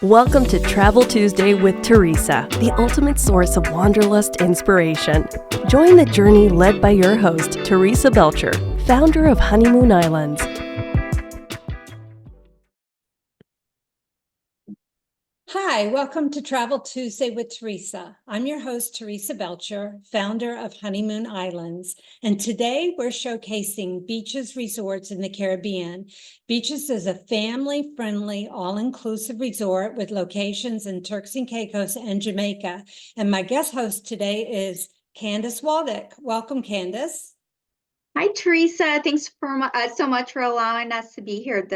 Welcome to Travel Tuesday with Teresa, the ultimate source of wanderlust inspiration. Join the journey led by your host, Teresa Belcher, founder of Honeymoon Islands. Hi, welcome to Travel Tuesday with Teresa. I'm your host, Teresa Belcher, founder of Honeymoon Islands. And today we're showcasing Beaches Resorts in the Caribbean. Beaches is a family-friendly, all-inclusive resort with locations in Turks and Caicos and Jamaica. And my guest host today is Candace Waldick. Welcome, Candace. Hi, Teresa. Thanks so much for allowing us to be here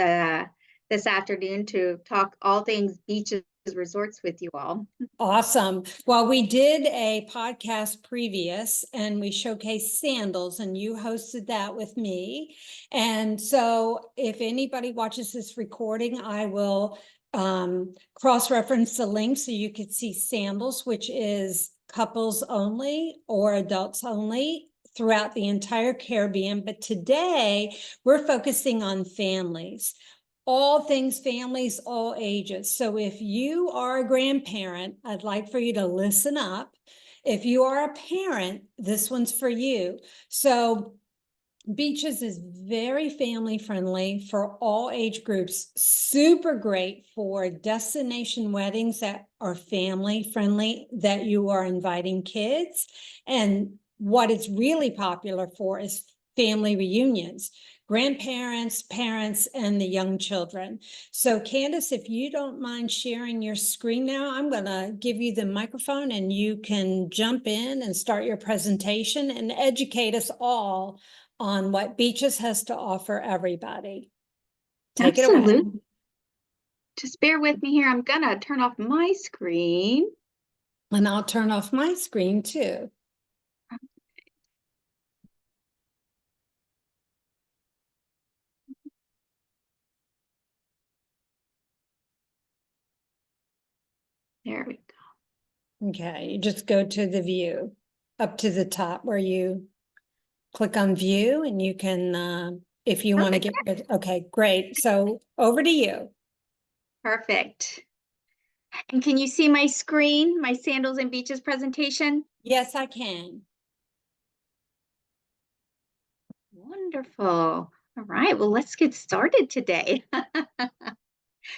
this afternoon to talk all things beaches resorts with you all. Awesome. Well, we did a podcast previous and we showcased sandals and you hosted that with me. And so if anybody watches this recording, I will cross-reference the link so you could see sandals, which is couples only or adults only throughout the entire Caribbean. But today we're focusing on families. All things families, all ages. So if you are a grandparent, I'd like for you to listen up. If you are a parent, this one's for you. So Beaches is very family friendly for all age groups, super great for destination weddings that are family friendly, that you are inviting kids. And what it's really popular for is family reunions, grandparents, parents, and the young children. So Candace, if you don't mind sharing your screen now, I'm gonna give you the microphone and you can jump in and start your presentation and educate us all on what Beaches has to offer everybody. Take it away. Just bear with me here. I'm gonna turn off my screen. And I'll turn off my screen too. There we go. Okay, you just go to the view up to the top where you click on view and you can, if you want to get rid. Okay, great. So over to you. Perfect. And can you see my screen, my Sandals and Beaches presentation? Yes, I can. Wonderful. All right, well, let's get started today.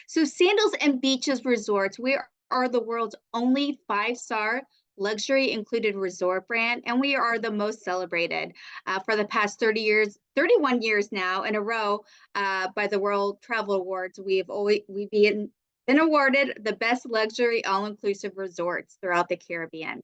So Sandals and Beaches Resorts, we are the world's only 5-star luxury included resort brand, and we are the most celebrated for the past 31 years now in a row by the World Travel Awards. We've been awarded the best luxury all-inclusive resorts throughout the Caribbean.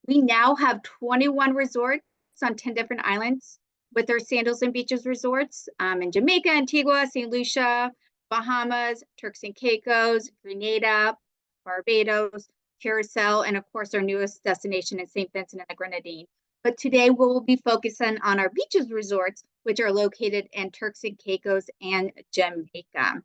We now have 21 resorts on 10 different islands with our Sandals and Beaches resorts in Jamaica, Antigua, St. Lucia, Bahamas, Turks and Caicos, Grenada, Barbados, Curacao, and of course our newest destination is St. Vincent and the Grenadines. But today we'll be focusing on our beaches resorts, which are located in Turks and Caicos and Jamaica. And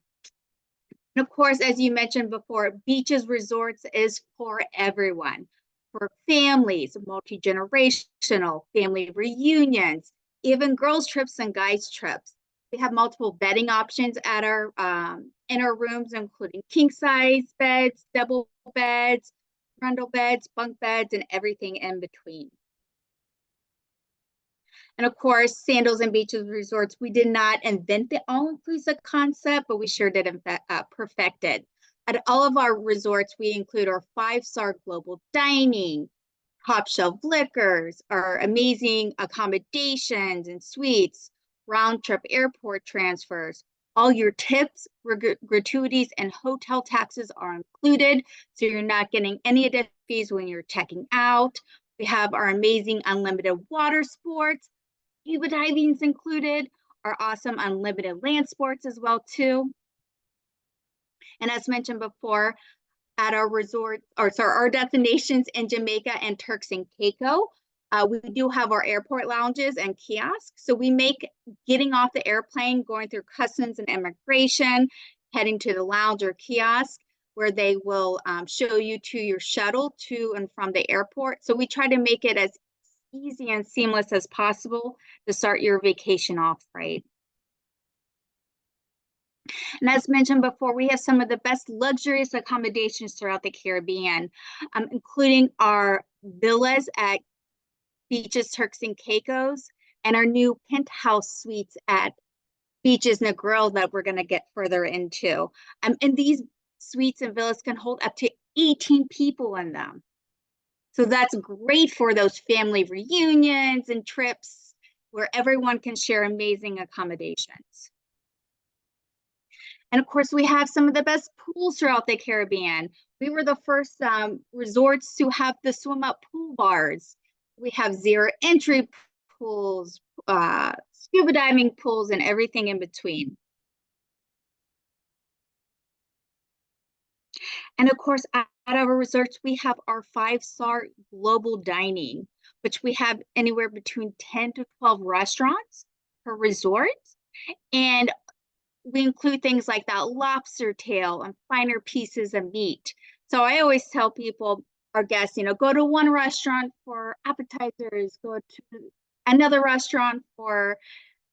of course, as you mentioned before, beaches resorts is for everyone, for families, multi-generational, family reunions, even girls trips and guys trips. We have multiple bedding options at our in our rooms, including king size beds, double beds, trundle beds, bunk beds, and everything in between. And of course, Sandals and Beaches Resorts, we did not invent the all-inclusive concept, but we sure did perfect it. At all of our resorts, we include our 5-star global dining, top shelf liquors, our amazing accommodations and suites, round trip airport transfers. All your tips, gratuities, and hotel taxes are included, so you're not getting any additional fees when you're checking out. We have our amazing unlimited water sports, scuba diving's included, our awesome unlimited land sports as well too. And as mentioned before, at our our destinations in Jamaica and Turks and Caicos, we do have our airport lounges and kiosks. So we make getting off the airplane, going through customs and immigration, heading to the lounge or kiosk where they will show you to your shuttle to and from the airport. So we try to make it as easy and seamless as possible to start your vacation off right. And as mentioned before, we have some of the best luxurious accommodations throughout the Caribbean, including our villas at beaches Turks and Caicos, and our new penthouse suites at beaches Negril that we're going to get further into. And these suites and villas can hold up to 18 people in them. So that's great for those family reunions and trips where everyone can share amazing accommodations. And of course, we have some of the best pools throughout the Caribbean. We were the first resorts to have the swim up pool bars. We have zero entry pools, scuba diving pools, and everything in between. And of course, at our resorts, we have our 5-star global dining, which we have anywhere between 10 to 12 restaurants per resort. And we include things like that lobster tail and finer pieces of meat. So I always tell people, our guests, go to one restaurant for appetizers, go to another restaurant for,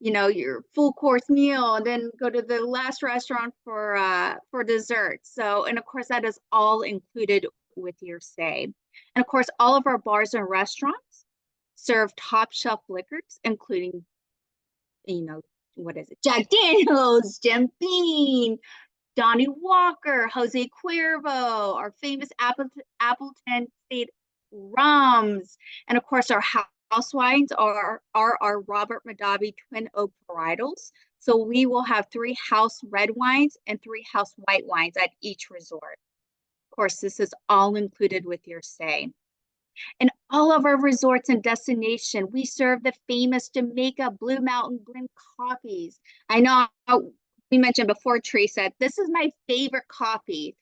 your full course meal, and then go to the last restaurant for dessert. So, and of course, that is all included with your stay. And of course, all of our bars and restaurants serve top shelf liquors, including, what is it? Jack Daniels, Jim Beam, Donnie Walker, Jose Cuervo, our famous Appleton State rums, and of course our house wines are our Robert Mondavi Twin Oak varietals. So we will have 3 house red wines and 3 house white wines at each resort. Of course, this is all included with your stay. In all of our resorts and destination, we serve the famous Jamaica Blue Mountain blend coffees. I know we mentioned before, Teresa, this is my favorite coffee.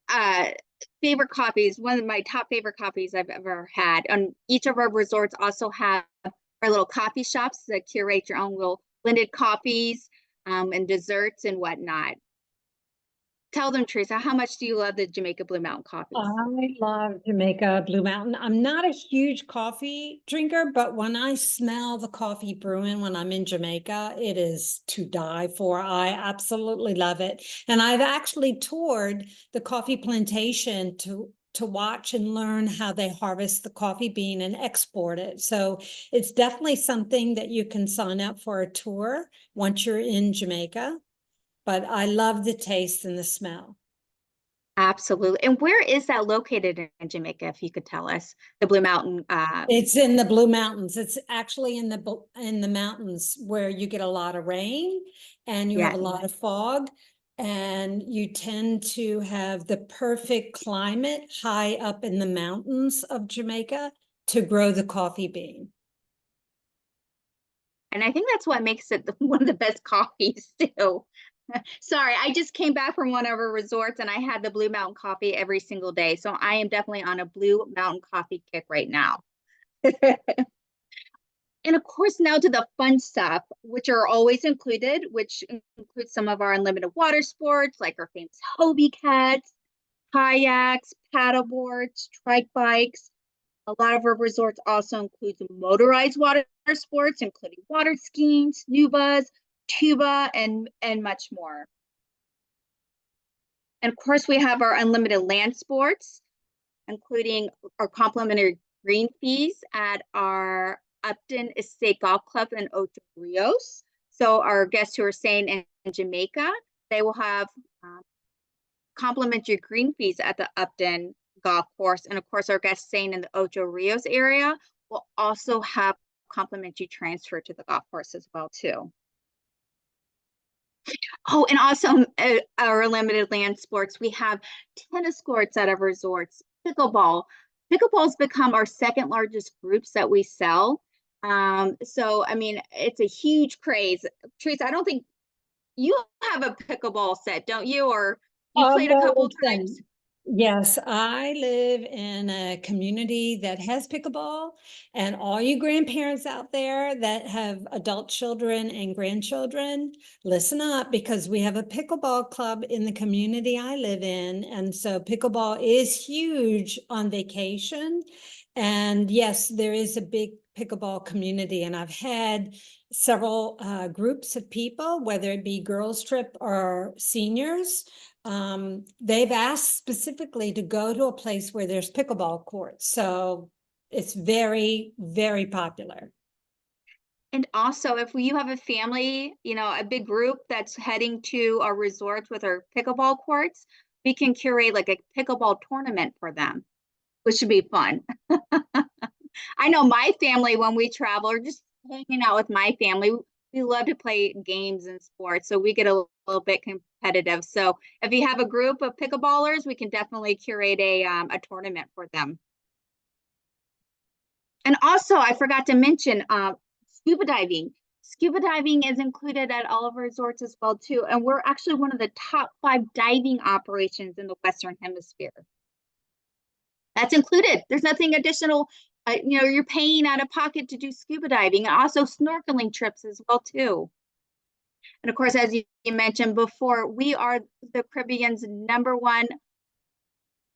One of my top favorite coffees I've ever had. And each of our resorts also have our little coffee shops that curate your own little blended coffees and desserts and whatnot. Tell them, Teresa, how much do you love the Jamaica Blue Mountain coffees? I love Jamaica Blue Mountain. I'm not a huge coffee drinker, but when I smell the coffee brewing when I'm in Jamaica, it is to die for. I absolutely love it. And I've actually toured the coffee plantation to watch and learn how they harvest the coffee bean and export it. So it's definitely something that you can sign up for a tour once you're in Jamaica. But I love the taste and the smell. Absolutely. And where is that located in Jamaica, if you could tell us? The Blue Mountain. It's in the Blue Mountains. It's actually in the mountains where you get a lot of rain and you have a lot of fog, and you tend to have the perfect climate high up in the mountains of Jamaica to grow the coffee bean. And I think that's what makes it one of the best coffees too. Sorry, I just came back from one of our resorts and I had the Blue Mountain coffee every single day. So I am definitely on a Blue Mountain coffee kick right now. And of course, now to the fun stuff, which are always included, which includes some of our unlimited water sports, like our famous Hobie cats, kayaks, paddleboards, trike bikes. A lot of our resorts also include motorized water sports, including water skiing, snowboards, tuba, and much more. And of course, we have our unlimited land sports, including our complimentary green fees at our Upton Estate Golf Club in Ocho, Rios. So our guests who are staying in Jamaica, they will have complimentary green fees at the Upton golf course. And of course, our guests staying in the Ocho Rios area will also have complimentary transfer to the golf course as well too. Oh, and also our limited land sports, we have tennis courts at our resorts, pickleball. Pickleball's become our second largest groups that we sell. So, I mean, it's a huge craze. Teresa, I don't think you have a pickleball set, don't you? Or you played a couple times? Yes, I live in a community that has pickleball, and all you grandparents out there that have adult children and grandchildren, listen up, because we have a pickleball club in the community I live in. And so pickleball is huge on vacation. And yes, there is a big pickleball community, and I've had several groups of people, whether it be girls trip or seniors. They've asked specifically to go to a place where there's pickleball courts. So it's very, very popular. And also, if you have a family, a big group that's heading to our resorts with our pickleball courts, we can curate like a pickleball tournament for them, which should be fun. I know my family, when we travel or just hanging out with my family, we love to play games and sports. So we get a little bit competitive. So if you have a group of pickleballers, we can definitely curate a tournament for them. And also, I forgot to mention scuba diving. Scuba diving is included at all of our resorts as well, too. And we're actually one of the top 5 diving operations in the Western Hemisphere. That's included. There's nothing additional. You're paying out of pocket to do scuba diving, and also snorkeling trips as well, too. And of course, as you mentioned before, we are the Caribbean's #1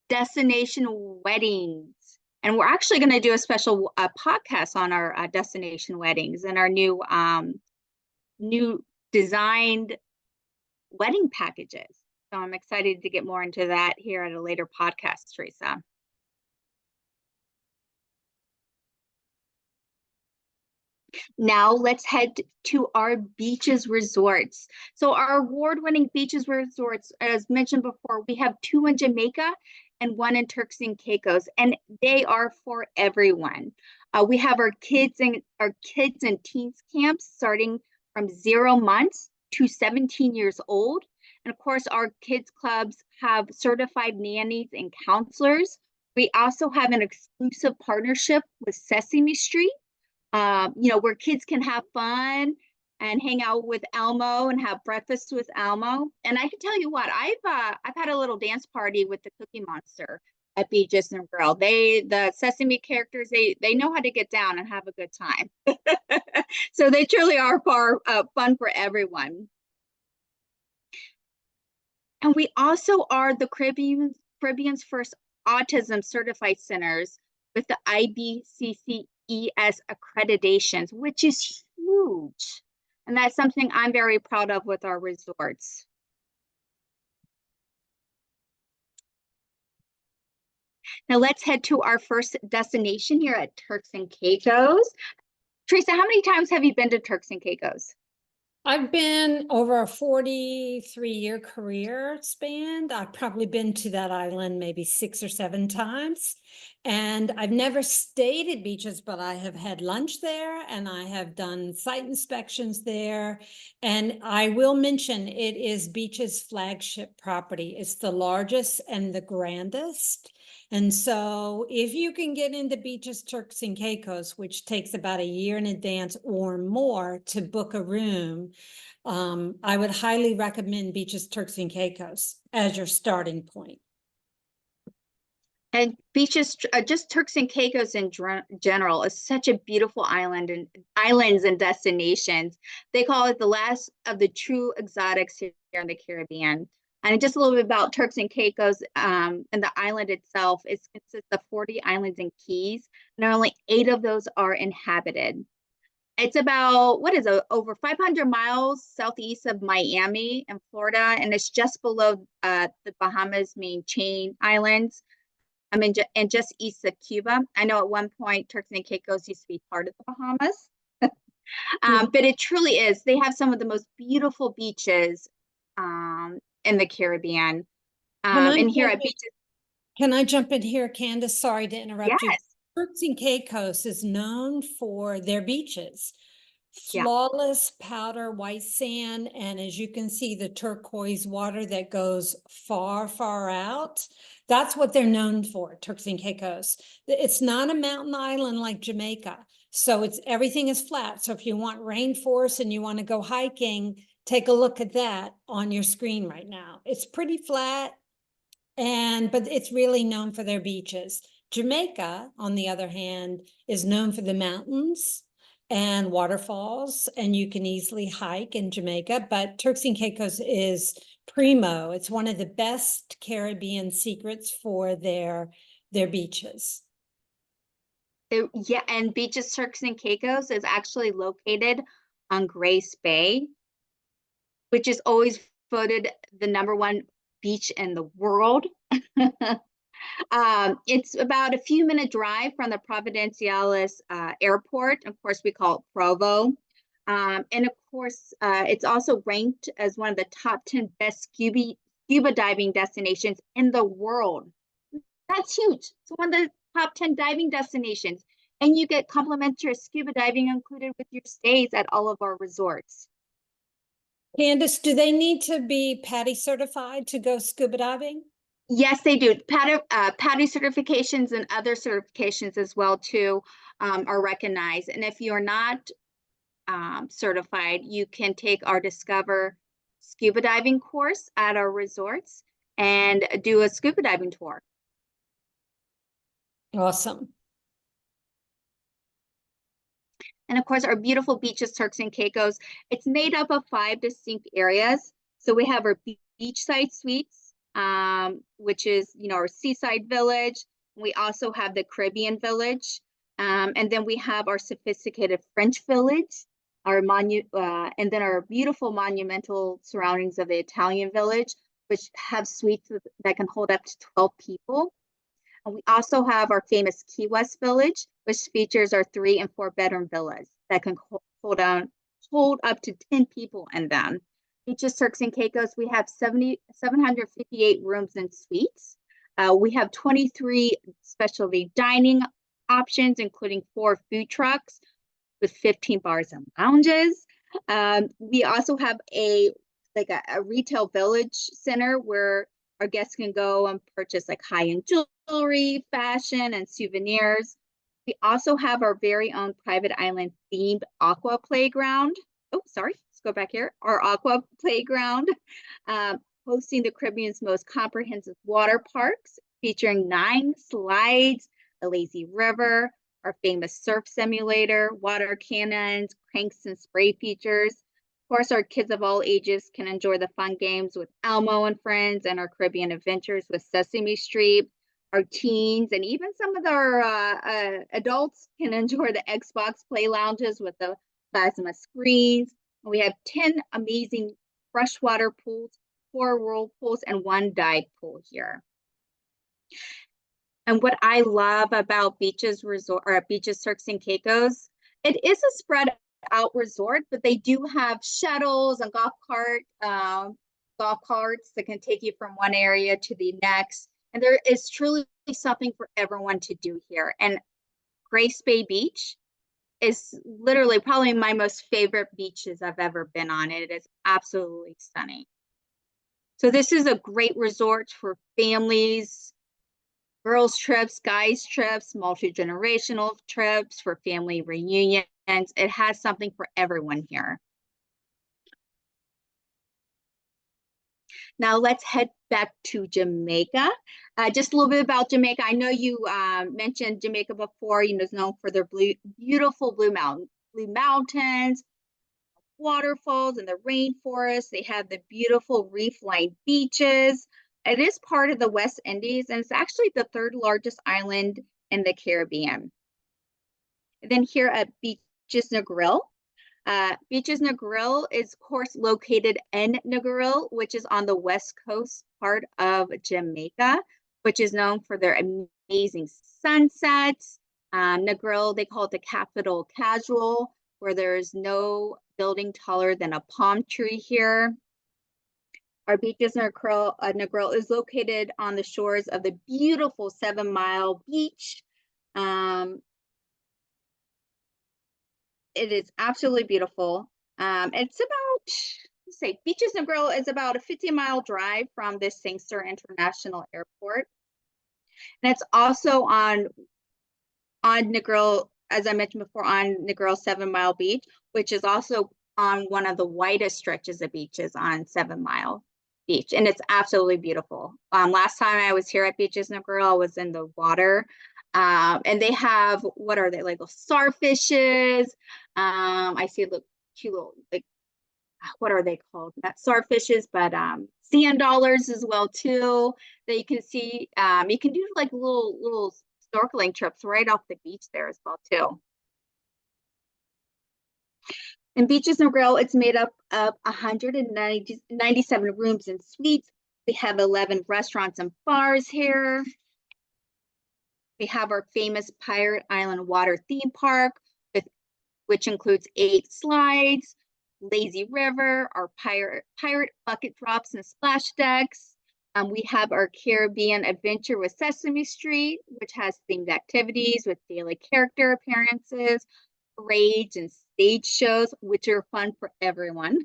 destination weddings. And we're actually going to do a special podcast on our destination weddings and our new designed wedding packages. So I'm excited to get more into that here at a later podcast, Teresa. Now let's head to our beaches resorts. So our award-winning beaches resorts, as mentioned before, we have 2 in Jamaica and 1 in Turks and Caicos, and they are for everyone. We have our kids and teens camps starting from 0 months to 17 years old. And of course, our kids clubs have certified nannies and counselors. We also have an exclusive partnership with Sesame Street, where kids can have fun and hang out with Elmo and have breakfast with Elmo. And I can tell you what, I've had a little dance party with the Cookie Monster at Beaches Negril. The Sesame characters, they know how to get down and have a good time. So they truly are fun for everyone. And we also are the Caribbean's first autism certified centers with the IBCCES accreditations, which is huge. And that's something I'm very proud of with our resorts. Now let's head to our first destination here at Turks and Caicos. Teresa, how many times have you been to Turks and Caicos? I've been over a 43-year career span. I've probably been to that island maybe 6 or 7 times. And I've never stayed at beaches, but I have had lunch there and I have done site inspections there. And I will mention it is Beach's flagship property. It's the largest and the grandest. And so if you can get into Beaches Turks and Caicos, which takes about a year in advance or more to book a room, I would highly recommend Beaches Turks and Caicos as your starting point. And beaches, just Turks and Caicos in general, is such a beautiful islands and destinations. They call it the last of the true exotics here in the Caribbean. And just a little bit about Turks and Caicos and the island itself. It consists of 40 islands and keys, and only 8 of those are inhabited. It's about, over 500 miles southeast of Miami in Florida, and it's just below the Bahamas' main chain islands. And just east of Cuba. I know at one point Turks and Caicos used to be part of the Bahamas, but it truly is. They have some of the most beautiful beaches in the Caribbean. And here at Beaches. Can I jump in here, Candace? Sorry to interrupt you. Yes. Turks and Caicos is known for their beaches. Flawless powder white sand, and as you can see, the turquoise water that goes far, far out. That's what they're known for, Turks and Caicos. It's not a mountain island like Jamaica, so everything is flat. So if you want rainforest and you want to go hiking, take a look at that on your screen right now. It's pretty flat, but it's really known for their beaches. Jamaica, on the other hand, is known for the mountains and waterfalls, and you can easily hike in Jamaica, but Turks and Caicos is primo. It's one of the best Caribbean secrets for their beaches. Yeah, and Beaches, Turks, and Caicos is actually located on Grace Bay, which is always voted the #1 beach in the world. It's about a few minute drive from the Providenciales airport. Of course, we call it Provo. And of course, it's also ranked as one of the top 10 best scuba diving destinations in the world. That's huge. It's one of the top 10 diving destinations. And you get complimentary scuba diving included with your stays at all of our resorts. Candace, do they need to be PADI certified to go scuba diving? Yes, they do. PADI certifications and other certifications as well too are recognized. And if you're not certified, you can take our Discover scuba diving course at our resorts and do a scuba diving tour. Awesome. And of course, our beautiful beaches, Turks and Caicos, it's made up of 5 distinct areas. So we have our beachside suites, which is, our seaside village. We also have the Caribbean village. And then we have our sophisticated French village, and then our beautiful monumental surroundings of the Italian village, which have suites that can hold up to 12 people. And we also have our famous Key West village, which features our 3 and 4 bedroom villas that can hold up to 10 people in them. Beaches, Turks, and Caicos, we have 758 rooms and suites. We have 23 specialty dining options, including 4 food trucks with 15 bars and lounges. We also have a retail village center where our guests can go and purchase high-end jewelry, fashion, and souvenirs. We also have our very own private island themed aqua playground. Oh, sorry, let's go back here. Our aqua playground, hosting the Caribbean's most comprehensive water parks, featuring 9 slides, a lazy river, our famous surf simulator, water cannons, cranks, and spray features. Of course, our kids of all ages can enjoy the fun games with Elmo and Friends and our Caribbean adventures with Sesame Street. Our teens and even some of our adults can enjoy the Xbox play lounges with the plasma screens. We have 10 amazing freshwater pools, 4 whirlpools, and 1 dive pool here. And what I love about Beaches, Turks and Caicos, it is a spread out resort, but they do have shuttles and golf carts that can take you from one area to the next. And there is truly something for everyone to do here. And Grace Bay Beach is literally probably my most favorite beaches I've ever been on. It is absolutely stunning. So this is a great resort for families, girls trips, guys trips, multi-generational trips, for family reunions. It has something for everyone here. Now let's head back to Jamaica. Just a little bit about Jamaica. I know you mentioned Jamaica before. It's known for their beautiful blue mountains, waterfalls, and the rainforest. They have the beautiful reef-lined beaches. It is part of the West Indies, and it's actually the 3rd largest island in the Caribbean. And then here at Beaches Negril. Beaches Negril is, of course, located in Negril, which is on the west coast part of Jamaica, which is known for their amazing sunsets. Negril, they call it the capital casual, where there's no building taller than a palm tree here. Our Beaches Negril is located on the shores of the beautiful 7 Mile Beach. It is absolutely beautiful. It's about, Beaches Negril is about a 50-mile drive from the Sangster International Airport. And it's also on Negril, as I mentioned before, on Negril 7 Mile Beach, which is also on one of the widest stretches of beaches on 7 Mile Beach. And it's absolutely beautiful. Last time I was here at Beaches Negril, I was in the water. And they have, what are they, like starfishes? I see the cute little, what are they called? Not starfishes, but sand dollars as well too. That you can see. You can do little snorkeling trips right off the beach there as well too. And Beaches Negril, it's made up of 197 rooms and suites. We have 11 restaurants and bars here. We have our famous Pirate Island water theme park, which includes 8 slides, lazy river, our pirate bucket drops and splash decks. We have our Caribbean adventure with Sesame Street, which has themed activities with daily character appearances, parades, and stage shows, which are fun for everyone.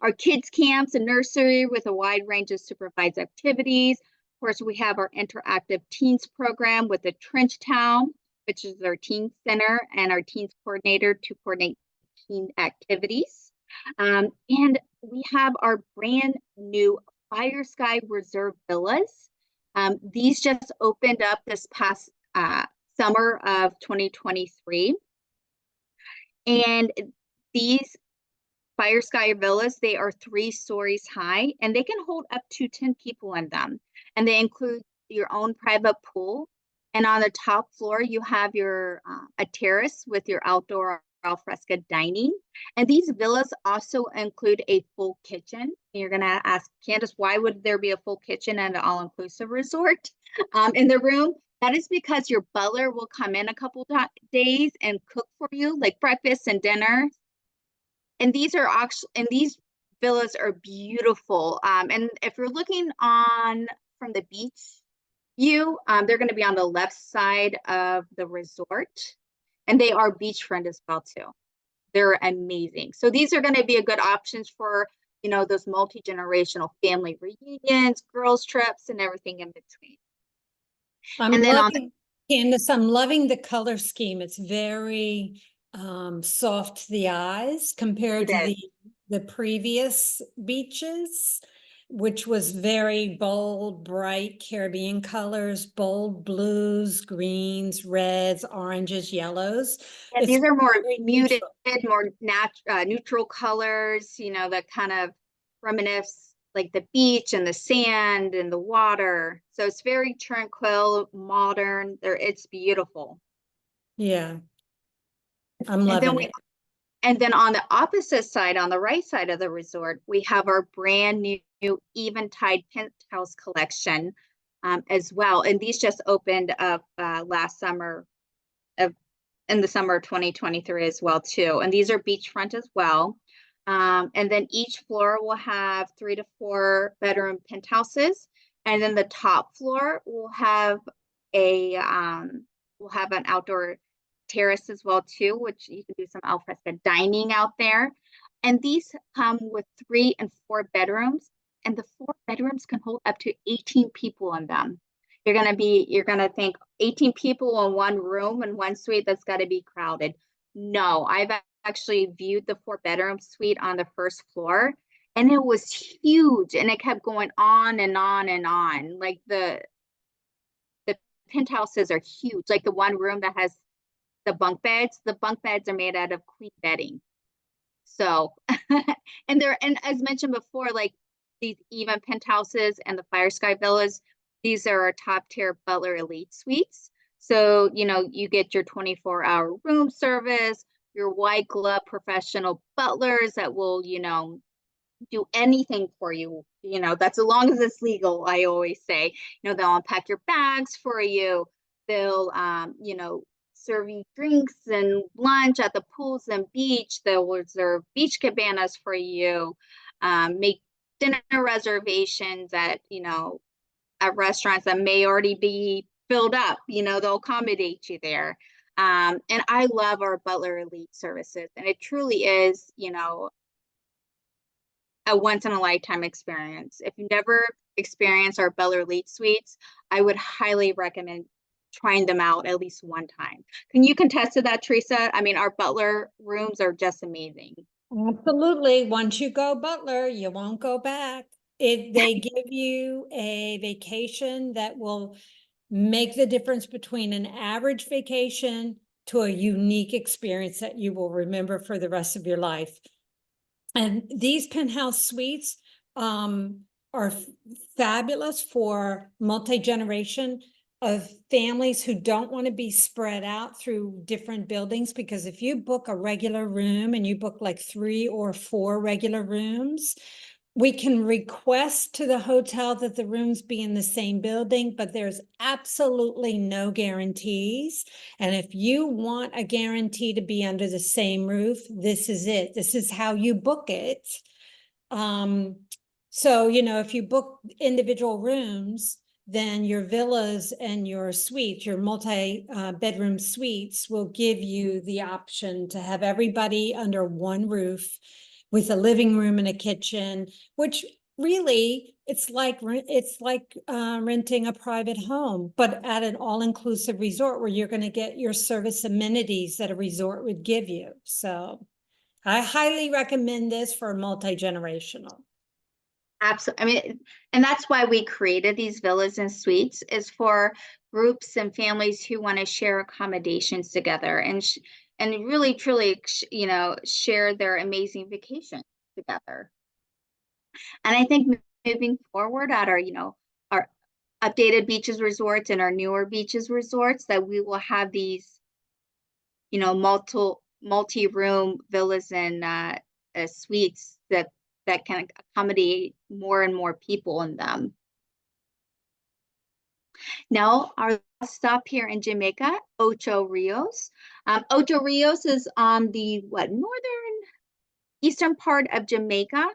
Our kids camps and nursery with a wide range of supervised activities. Of course, we have our interactive teens program with the Trench Town, which is our teen center, and our teens coordinator to coordinate teen activities. And we have our brand new Fire Sky Reserve Villas. These just opened up this past summer of 2023. And these Fire Sky Villas, they are 3 stories high, and they can hold up to 10 people in them. And they include your own private pool. And on the top floor, you have your a terrace with your outdoor alfresco dining. And these villas also include a full kitchen. And you're going to ask, Candace, why would there be a full kitchen and an all-inclusive resort in the room? That is because your butler will come in a couple days and cook for you, like breakfast and dinner. And these are actually, and these villas are beautiful. And if you're looking on from the beach view, they're going to be on the left side of the resort, and they are beachfront as well too. They're amazing. So these are going to be a good options for, you know, those multi-generational family reunions, girls trips, and everything in between. Candace, I'm loving the color scheme. It's very soft to the eyes compared to the previous beaches, which was very bold, bright Caribbean colors, bold blues, greens, reds, oranges, yellows. Yeah, these are more muted, more neutral colors, you know, that kind of reminisce like the beach and the sand and the water. So it's very tranquil, modern. It's beautiful. Yeah, I'm loving it. And then on the opposite side, on the right side of the resort, we have our brand new Eventide Penthouse collection as well. And these just opened up last summer in the summer of 2023 as well too. And these are beachfront as well. And then each floor will have 3 to 4 bedroom penthouses. And then the top floor will have an outdoor terrace as well too, which you can do some alfresco dining out there. And these come with 3 and 4 bedrooms, and the 4 bedrooms can hold up to 18 people in them. You're gonna think 18 people in one room and one suite, that's got to be crowded. No, I've actually viewed the 4-bedroom suite on the first floor, and it was huge, and it kept going on and on and on. Like the penthouses are huge. Like the one room that has the bunk beds are made out of queen bedding. So, and as mentioned before, like these even penthouses and the Fire Sky Villas, these are our top tier Butler Elite suites. So, you know, you get your 24-hour room service, your white glove professional butlers that will, you know, do anything for you. You know, that's as long as it's legal, I always say. You know, they'll unpack your bags for you. They'll, you know, serve you drinks and lunch at the pools and beach. They'll reserve beach cabanas for you, make dinner reservations at, you know, at restaurants that may already be filled up. You know, they'll accommodate you there. And I love our Butler Elite services, and it truly is, you know, a once in a lifetime experience. If you never experienced our Butler Elite suites, I would highly recommend trying them out at least one time. Can you contest to that, Teresa? I mean, our Butler rooms are just amazing. Absolutely. Once you go Butler, you won't go back. They give you a vacation that will make the difference between an average vacation to a unique experience that you will remember for the rest of your life. And these penthouse suites are fabulous for multi-generation of families who don't want to be spread out through different buildings, because if you book a regular room and you book like 3 or 4 regular rooms, we can request to the hotel that the rooms be in the same building, but there's absolutely no guarantees. And if you want a guarantee to be under the same roof, this is it. This is how you book it. So, if you book individual rooms, then your villas and your suites, your multi-bedroom suites will give you the option to have everybody under one roof with a living room and a kitchen, which really it's like renting a private home, but at an all-inclusive resort where you're going to get your service amenities that a resort would give you. So I highly recommend this for multi-generational. Absolutely. I mean, and that's why we created these villas and suites, is for groups and families who want to share accommodations together and really truly, share their amazing vacation together. And I think moving forward at our updated beaches resorts and our newer beaches resorts, that we will have these, multi-room villas and suites that can accommodate more and more people in them. Now, our last stop here in Jamaica, Ocho Rios. Ocho Rios is on the northern eastern part of Jamaica.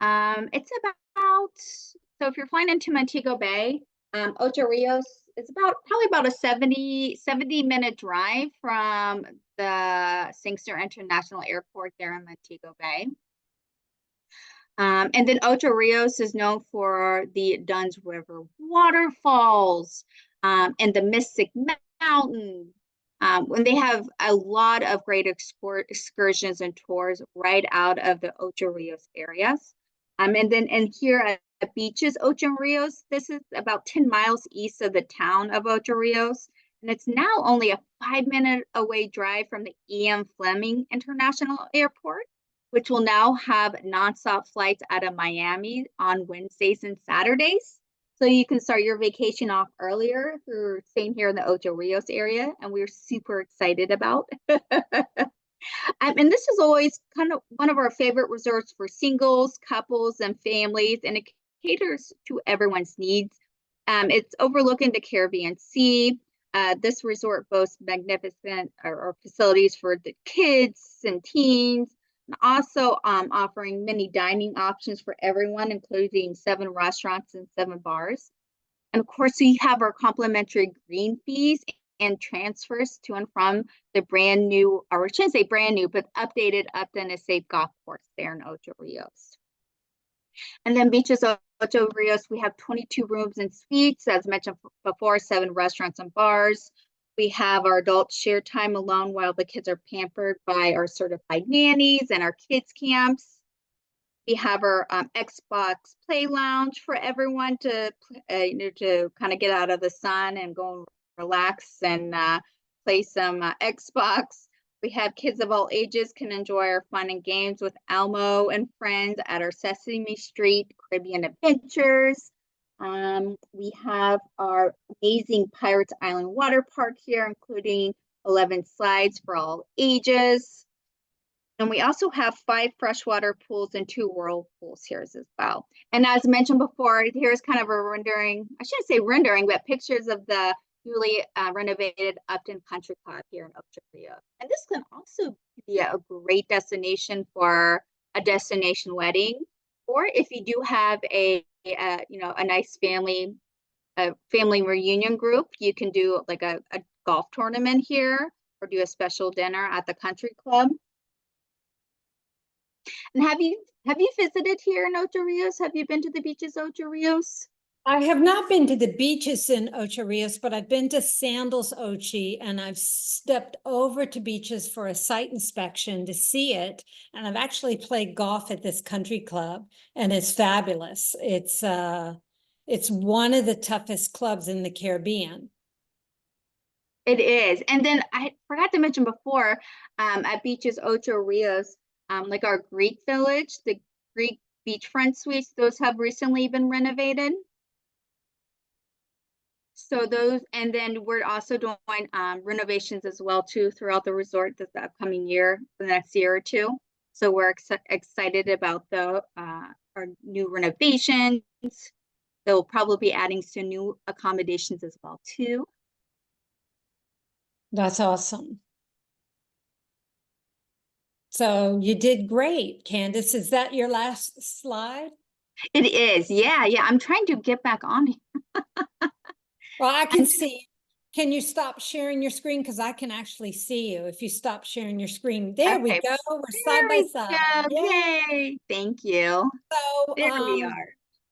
It's about, so if you're flying into Montego Bay, Ocho Rios is probably about a 70-minute drive from the Sangster International Airport there in Montego Bay. And then Ocho Rios is known for the Dunn's River waterfalls and the Mystic Mountain. When they have a lot of great excursions and tours right out of the Ocho Rios areas. And here at Beaches Ocho Rios, this is about 10 miles east of the town of Ocho Rios. And it's now only a 5-minute away drive from the E.M. Fleming International Airport, which will now have nonstop flights out of Miami on Wednesdays and Saturdays. So you can start your vacation off earlier through staying here in the Ocho Rios area, and we're super excited about. And this is always kind of one of our favorite resorts for singles, couples, and families, and it caters to everyone's needs. It's overlooking the Caribbean Sea. This resort boasts magnificent or facilities for the kids and teens, and also offering many dining options for everyone, including 7 restaurants and 7 bars. And of course, we have our complimentary green fees and transfers to and from the brand new, or I shouldn't say brand new, but updated Upton Estate Golf Course there in Ocho Rios. And then Beaches Ocho Rios, we have 22 rooms and suites, as mentioned before, 7 restaurants and bars. We have our adults share time alone while the kids are pampered by our certified nannies and our kids camps. We have our Xbox Play Lounge for everyone to kind of get out of the sun and go and relax and play some Xbox. We have kids of all ages can enjoy our fun and games with Elmo and friends at our Sesame Street Caribbean Adventures. We have our amazing Pirates Island water park here, including 11 slides for all ages. And we also have 5 freshwater pools and 2 whirlpools here as well. And as mentioned before, here's kind of a rendering, I shouldn't say rendering, but pictures of the newly renovated Upton Country Club here in Ocho Rios. And this can also be a great destination for a destination wedding, or if you do have a nice family reunion group, you can do like a golf tournament here, or do a special dinner at the country club. And have you visited here in Ocho Rios? Have you been to the beaches Ocho Rios? I have not been to the beaches in Ocho Rios, but I've been to Sandals Ochi, and I've stepped over to beaches for a site inspection to see it. And I've actually played golf at this country club, and it's fabulous. It's one of the toughest clubs in the Caribbean. It is. And then I forgot to mention before, at Beaches Ocho Rios, like our Greek village, the Greek beachfront suites, those have recently been renovated. So those, and then we're also doing renovations as well too throughout the resort this upcoming year, the next year or two. So we're excited about our new renovations. They'll probably be adding some new accommodations as well too. That's awesome. So you did great, Candace. Is that your last slide? It is, yeah. I'm trying to get back on here. Well, I can see. Can you stop sharing your screen? Because I can actually see you if you stop sharing your screen. There we Okay, go. We're there side by we side. go. Yay. Yay! Thank you. So, There we are.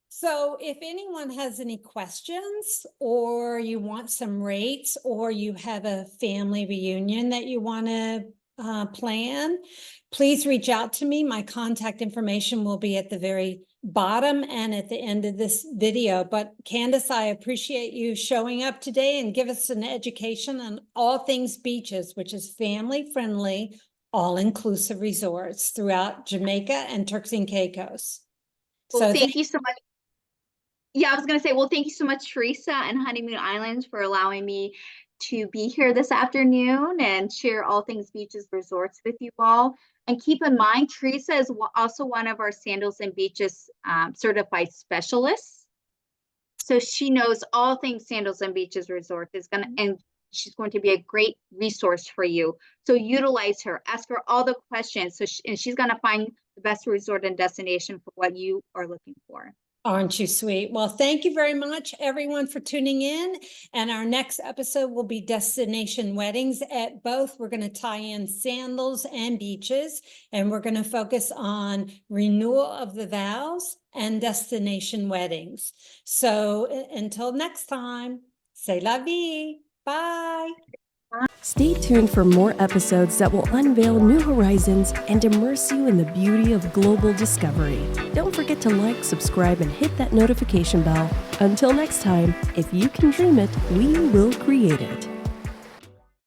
So if anyone has any questions, or you want some rates, or you have a family reunion that you want to plan, please reach out to me. My contact information will be at the very bottom and at the end of this video. But Candace, I appreciate you showing up today and give us an education on all things beaches, which is family-friendly, all-inclusive resorts throughout Jamaica and Turks and Caicos. Well, thank you so much. Yeah, I was going to say, well, thank you so much, Teresa and Honeymoon Islands, for allowing me to be here this afternoon and share all things beaches resorts with you all. And keep in mind, Teresa is also one of our Sandals and Beaches certified specialists. So she knows all things Sandals and Beaches resort and she's going to be a great resource for you. So utilize her, ask her all the questions. And she's going to find the best resort and destination for what you are looking for. Aren't you sweet? Well, thank you very much, everyone, for tuning in. And our next episode will be destination weddings. At both, we're going to tie in Sandals and Beaches, and we're going to focus on renewal of the vows and destination weddings. So until next time, c'est la vie. Bye. Stay tuned for more episodes that will unveil new horizons and immerse you in the beauty of global discovery. Don't forget to like, subscribe, and hit that notification bell. Until next time, if you can dream it, we will create it.